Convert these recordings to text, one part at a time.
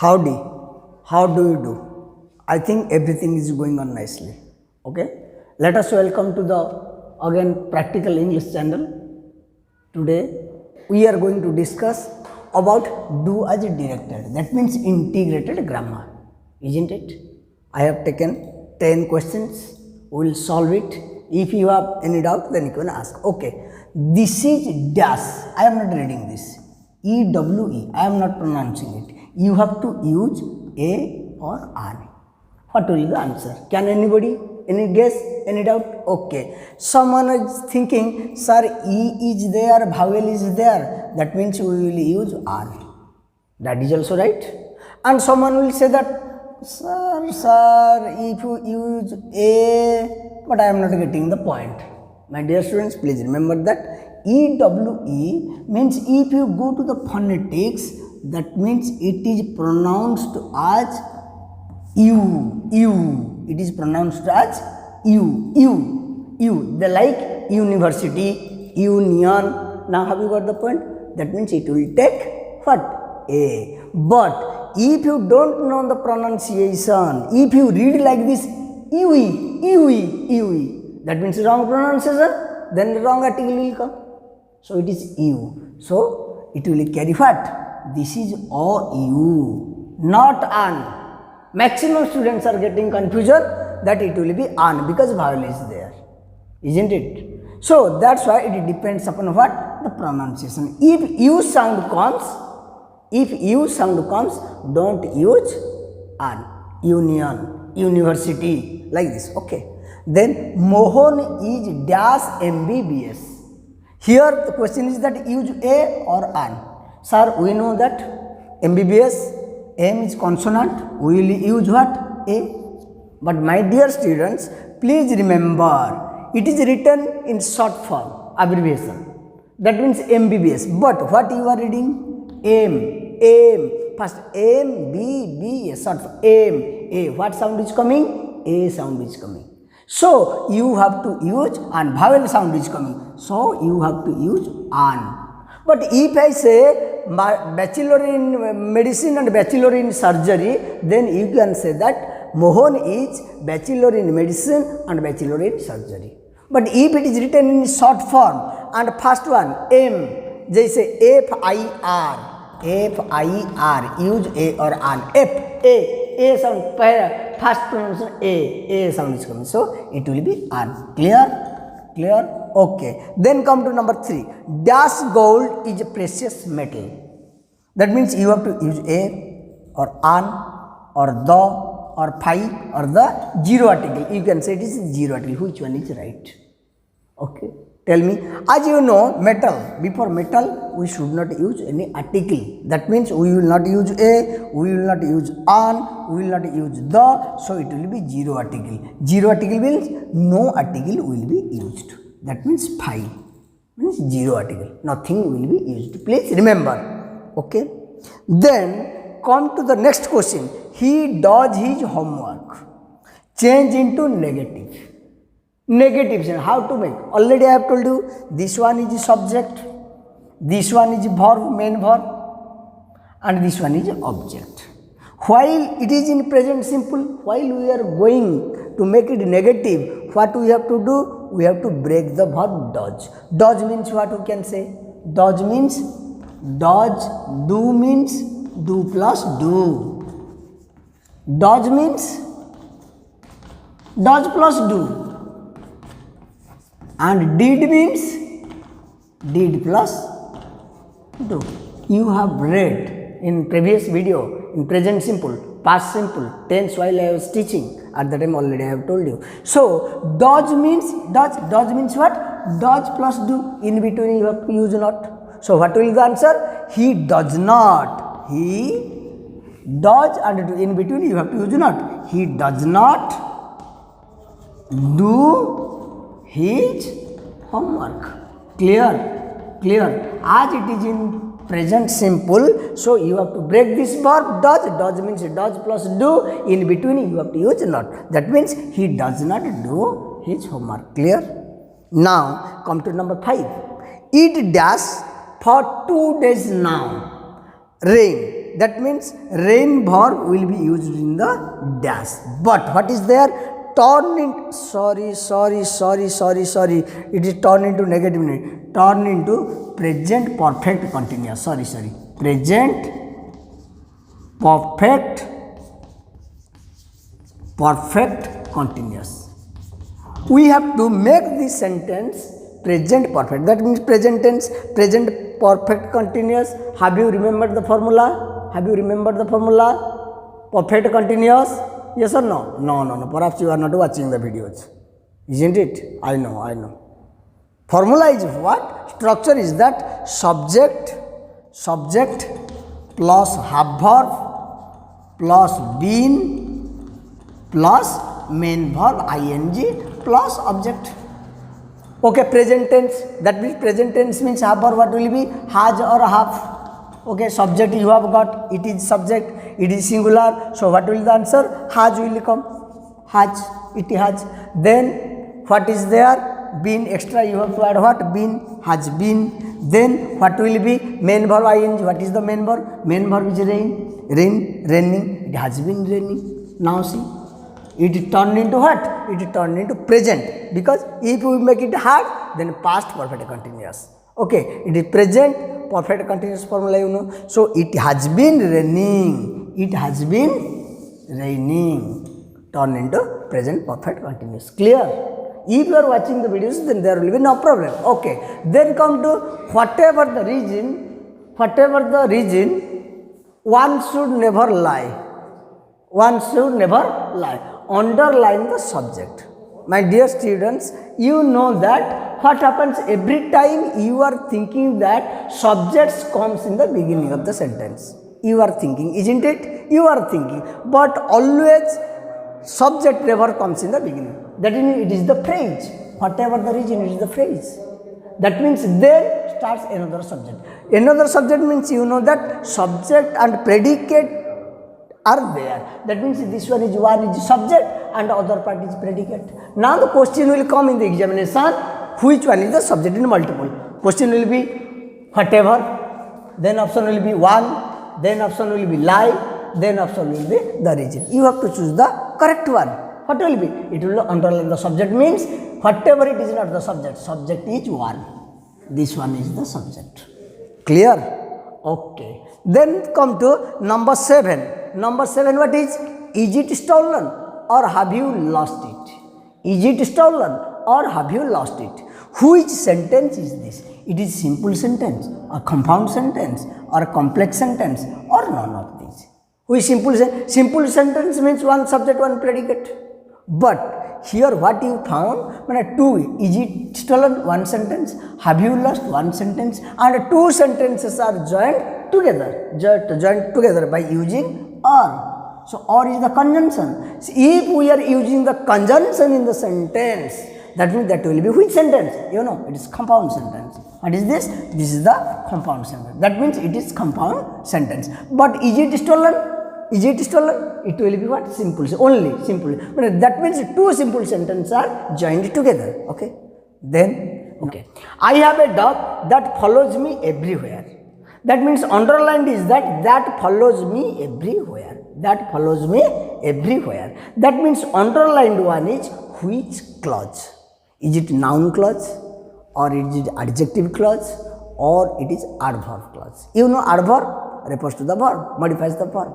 Howdy, how do you do? I think everything is going on nicely. Okay, let us welcome to the again practical English channel. Today we are going to discuss about do as directed. That means integrated grammar, isn't it? I have taken 10 questions. We will solve it. If you have any doubt, then you can ask. Okay, this is dash. I am not reading this. EWE. I am not pronouncing it. You have to use a or an. What will be the answer? Can anybody? Any guess? Any doubt? Okay. Someone is thinking, sir, E is there, vowel is there. That means we will use an. That is also right. And someone will say that, sir, if you use a, but I am not getting the point. My dear students, please remember that EWE means if you go to the phonetics, that means it is pronounced as U. It is pronounced as U. They like university, union. Now have you got the point? That means it will take what? A. But if you don't know the pronunciation, if you read like this, UE, that means wrong pronunciation, then the wrong article will come. So it is U. So it will carry what? This is OU, not an. Maximum students are getting confusion that it will be an because vowel is there, isn't it? So that's why it depends upon what? The pronunciation. If U sound comes, don't use an. Union, university, like this. Okay. Then Mohan is dash MBBS. Here the question is that use a or an. Sir, we know that MBBS, M is consonant, we will use what? A. But my dear students, please remember, it is written in short form, abbreviation. That means MBBS. But what you are reading? M. First M, B, B, short form. M, A. What sound is coming? A sound is coming. So you have to use an. Vowel sound is coming. So you have to use an. But if I say bachelor in medicine and bachelor in surgery, then you can say that Mohan is bachelor in medicine and bachelor in surgery. But if it is written in short form and first one M, they say FIR, use a or an. A sound, first pronunciation A sound is coming. So it will be an. Clear? Okay. Then come to number 3. Dash gold is a precious metal. That means you have to use a or an or the or phi or the zero article. You can say it is zero article. Which one is right? Okay. Tell me. As you know, metal. Before metal, we should not use any article. That means we will not use a, we will not use an, we will not use the. So it will be zero article. Zero article means no article will be used. That means phi means zero article. Nothing will be used. Please remember. Okay. Then come to the next question. He does his homework. Change into negative. Negative. How to make? Already I have told you. This one is subject. This one is verb, main verb. And this one is object. While it is in present simple, while we are going to make it negative, what we have to do? We have to break the verb does. Does means what we can say? Does means does, do means do plus do. Does means does plus do. And did means did plus do. You have read in previous video in present simple, past simple, tense while I was teaching. At the time already I have told you. So does means what? Does plus do. In between you have to use not. So what will be the answer? He does not. He does, and in between you have to use not. He does not do his homework. Clear. As it is in present simple, so you have to break this verb does. Does means does plus do. In between you have to use not. That means he does not do his homework. Clear? Now come to number 5. It dash for 2 days now. Rain. that means rain verb will be used in the dash. But what is there? Turn in, sorry, it is turned into negative, turn into present perfect continuous, present perfect continuous. We have to make this sentence present perfect. That means present tense, present perfect continuous. Have you remembered the formula? Perfect continuous? Yes or no? No. Perhaps you are not watching the videos. Isn't it? I know. Formula is what? Structure is that subject plus have verb plus been plus main verb ing plus object. Okay, present tense. That means present tense means have verb what will be? Has or have. Okay, subject you have got, it is subject, it is singular, so what will the answer? Has will come, it has. Then what is there? Been, extra you have to add what? Been, has been. Then what will be? Main verb ing. What is the main verb? Main verb is raining. It has been raining. Now see, it turned into what? It turned into present, because if we make it had, then past perfect continuous. Okay, it is present perfect continuous formula, you know. So it has been raining. Turn into present perfect continuous. Clear? If you are watching the videos, then there will be no problem. Okay. Then come to whatever the reason, one should never lie. Underline the subject. My dear students, you know that what happens every time you are thinking that subjects comes in the beginning of the sentence. You are thinking, isn't it? You are thinking, but always subject never comes in the beginning. That means it is the phrase. Whatever the reason, it is the phrase. That means then starts another subject. Another subject means you know that subject and predicate are there. That means this one is subject and other part is predicate. Now the question will come in the examination, which one is the subject in multiple. Question will be whatever, then option will be one, then option will be lie, then option will be the reason. You have to choose the correct one. What will be? It will underline the subject means whatever it is not the subject. Subject is one. This one is the subject. Clear? Okay. Then come to number 7. Number 7, what is? Is it stolen or have you lost it? Is it stolen or have you lost it? Which sentence is this? It is simple sentence, a compound sentence, or a complex sentence, or none of these. Which simple sentence means one subject, one predicate. But here what you found? Two, is it stolen? One sentence. Have you lost? One sentence. And two sentences are joined together by using or. So or is the conjunction. So if we are using the conjunction in the sentence, that means that will be which sentence? You know, it is compound sentence. What is this? This is the compound sentence. That means it is compound sentence. But is it stolen? It will be what? Simple. Only simple. But that means two simple sentences are joined together. Okay. Then, okay. I have a dog that follows me everywhere. That means underlined is that follows me everywhere. That means underlined one is which clause? Is it noun clause, or is it adjective clause, or it is adverb clause? You know adverb refers to the verb, modifies the verb.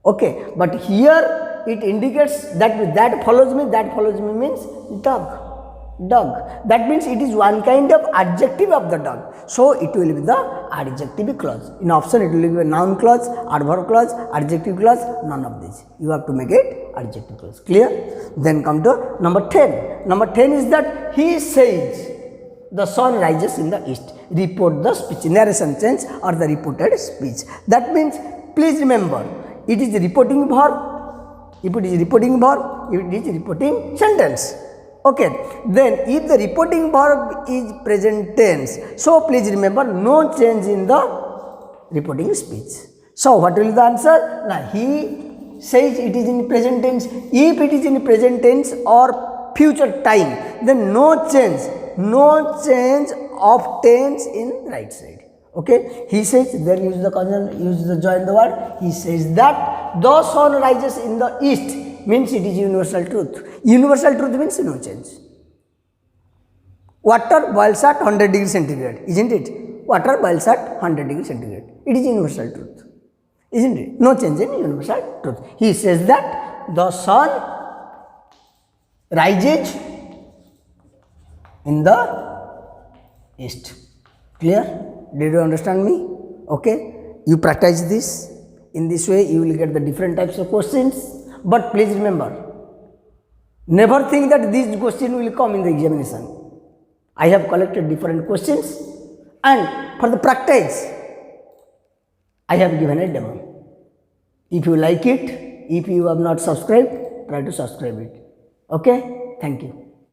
Okay, but here it indicates that follows me means dog. That means it is one kind of adjective of the dog. So it will be the adjective clause. In option it will be a noun clause, adverb clause, adjective clause, none of these. You have to make it adjective clause. Clear? Then come to number 10. Number 10 is that he says the sun rises in the east. Report the speech, narration change or the reported speech. That means please remember, it is reporting verb. If it is reporting verb, it is reporting sentence. Okay, then if the reporting verb is present tense, so please remember no change in the reporting speech. So what will be the answer? Now he says it is in present tense. If it is in present tense or future time, then no change of tense in right side. Okay, he says, there use the conjunction, use the join the word. He says that the sun rises in the east means it is universal truth. Universal truth means no change. Water boils at 100 degrees centigrade, isn't it? Water boils at 100 degrees centigrade. It is universal truth, isn't it? No change in universal truth. He says that the sun rises in the east. Clear? Did you understand me? Okay. You practice this. In this way, you will get the different types of questions. But please remember, never think that these questions will come in the examination. I have collected different questions, and for the practice, I have given a demo. If you like it, if you have not subscribed, try to subscribe it. Okay? Thank you.